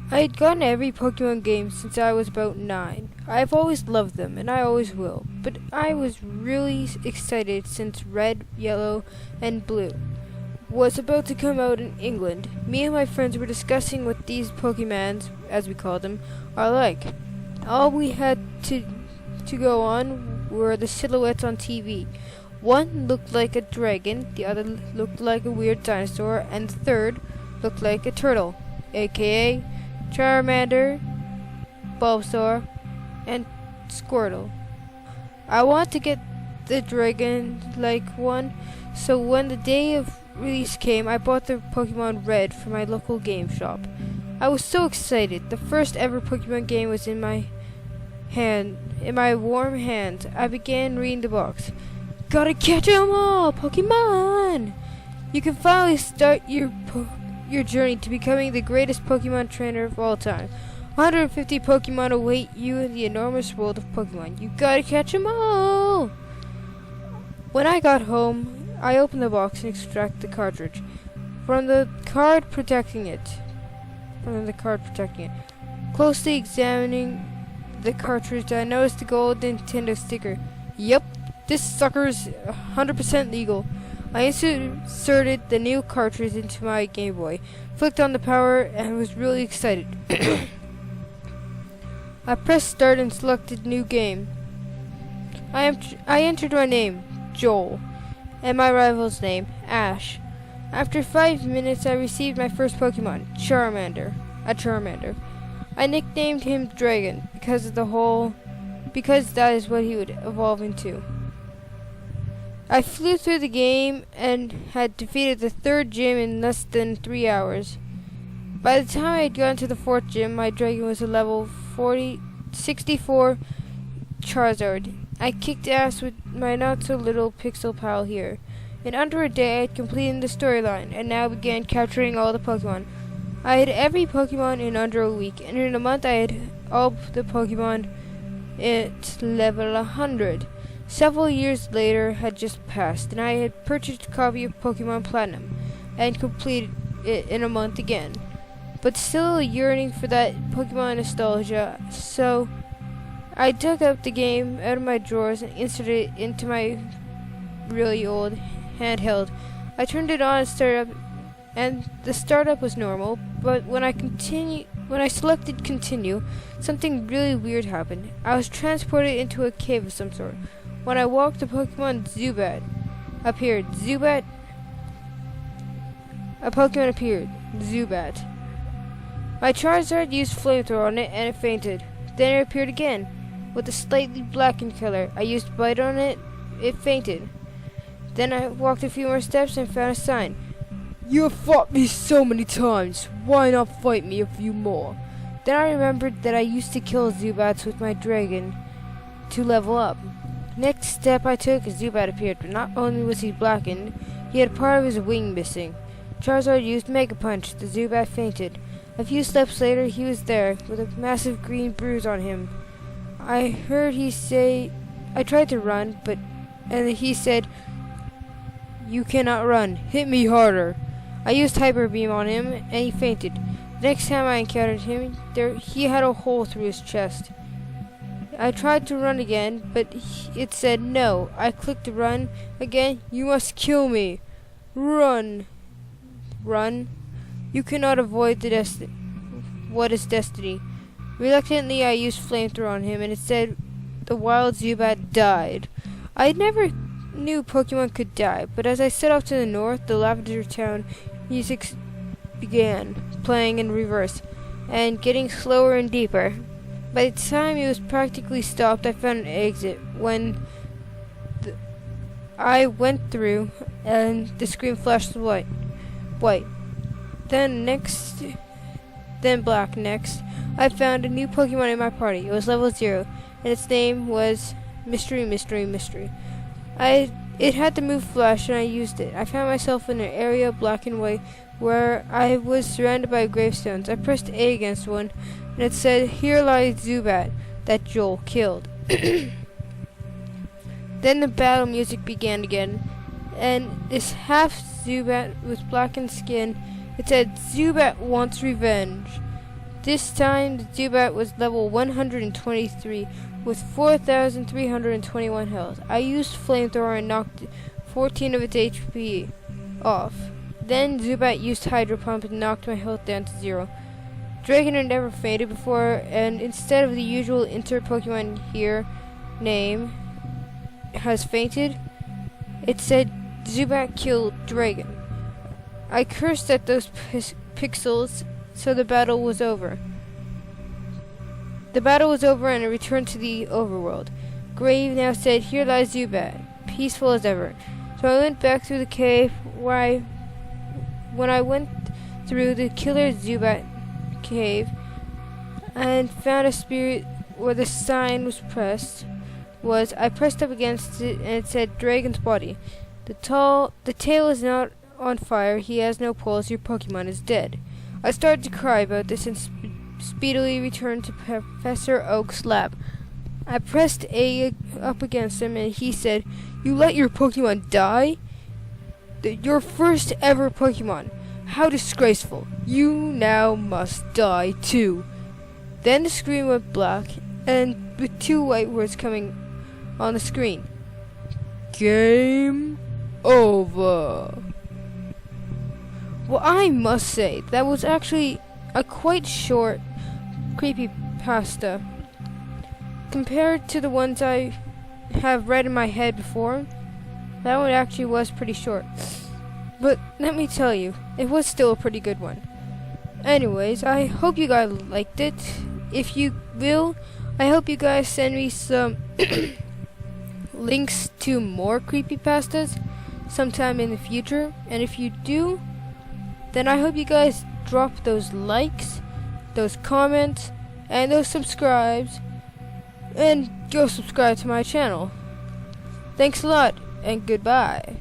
I had gotten every Pokemon game since I was about 9. I've always loved them, and I always will. But I was really excited since Red, Yellow, and Blue was about to come out in England. Me and my friends were discussing what these Pokemons, as we call them, are like. All we had to go on were the silhouettes on TV. One looked like a dragon, the other looked like a weird dinosaur, and the third looked like a turtle, aka Charmander, Bulbasaur, and Squirtle. I want to get the dragon-like one, so when the day of release came, I bought the Pokemon Red from my local game shop. I was so excited. The first ever Pokemon game was in my warm hands. I began reading the box. Gotta catch 'em all, Pokemon! You can finally start your journey to becoming the greatest Pokemon trainer of all time. 150 Pokemon await you in the enormous world of Pokemon. You gotta catch 'em all! When I got home, I opened the box and extracted the cartridge from the card protecting it. Closely examining the cartridge, I noticed the gold Nintendo sticker. Yep, this sucker's 100% legal. I inserted the new cartridge into my Game Boy, flicked on the power, and was really excited. I pressed start and selected new game. I entered my name, Joel, and my rival's name, Ash. After 5 minutes, I received my first Pokemon, Charmander. I nicknamed him Dragon because that is what he would evolve into. I flew through the game and had defeated the 3rd gym in less than 3 hours. By the time I had gotten to the 4th gym, my dragon was a level 64 Charizard. I kicked ass with my not-so-little pixel pal here. In under a day, I had completed the storyline, and now began capturing all the Pokemon. I had every Pokemon in under a week, and in a month I had all the Pokemon at level 100. Several years later had just passed, and I had purchased a copy of Pokemon Platinum, and completed it in a month again. But still yearning for that Pokemon nostalgia, so I dug up the game out of my drawers and inserted it into my really old handheld. I turned it on and started up, and the startup was normal, but when I selected continue, something really weird happened. I was transported into a cave of some sort. When I walked, the Pokemon Zubat appeared. A Pokemon appeared. Zubat. My Charizard used Flamethrower on it and it fainted. Then it appeared again, with a slightly blackened color. I used Bite on it. It fainted. Then I walked a few more steps and found a sign. You have fought me so many times. Why not fight me a few more? Then I remembered that I used to kill Zubats with my dragon to level up. Next step I took, a Zubat appeared, but not only was he blackened, he had part of his wing missing. Charizard used Mega Punch. The Zubat fainted. A few steps later, he was there, with a massive green bruise on him. I heard he say, I tried to run, and he said, you cannot run. Hit me harder. I used Hyper Beam on him, and he fainted. The next time I encountered him, he had a hole through his chest. I tried to run again, but it said no. I clicked run again. You must kill me. Run. Run. You cannot avoid what is destiny. Reluctantly, I used Flamethrower on him, and it said the wild Zubat died. I never knew Pokemon could die, but as I set off to the north, the Lavender Town music began playing in reverse and getting slower and deeper. By the time it was practically stopped, I found an exit I went through, and the screen flashed white. Then black. Next, I found a new Pokemon in my party. It was level 0, and its name was Mystery. It had the move Flash, and I used it. I found myself in an area black and white where I was surrounded by gravestones. I pressed A against one, and it said, "Here lies Zubat that Joel killed." Then the battle music began again, and this half Zubat with blackened skin, it said, "Zubat wants revenge." This time, the Zubat was level 123 with 4,321 health. I used Flamethrower and knocked 14 of its HP off. Then Zubat used Hydro Pump and knocked my health down to 0. Dragon had never fainted before, and instead of the usual insert Pokemon here name has fainted, it said Zubat killed Dragon. I cursed at those pixels, so the battle was over. The battle was over and I returned to the overworld. Grave now said, "Here lies Zubat, peaceful as ever." So I went back through the cave when I went through the killer Zubat Cave and found a spirit where the sign was pressed. I pressed up against it and it said Dragon's body. The tail is not on fire, he has no pulse, your Pokemon is dead. I started to cry about this and speedily returned to Professor Oak's lab. I pressed A up against him and he said, "You let your Pokemon die? Your first ever Pokemon. How disgraceful. You now must die too." Then the screen went black and with 2 white words coming on the screen. Game over. Well, I must say, that was actually a quite short creepypasta. Compared to the ones I have read in my head before, that one actually was pretty short. But let me tell you, it was still a pretty good one. Anyways, I hope you guys liked it. If you will, I hope you guys send me some links to more creepypastas sometime in the future. And if you do, then I hope you guys drop those likes, those comments, and those subscribes, and go subscribe to my channel. Thanks a lot, and goodbye.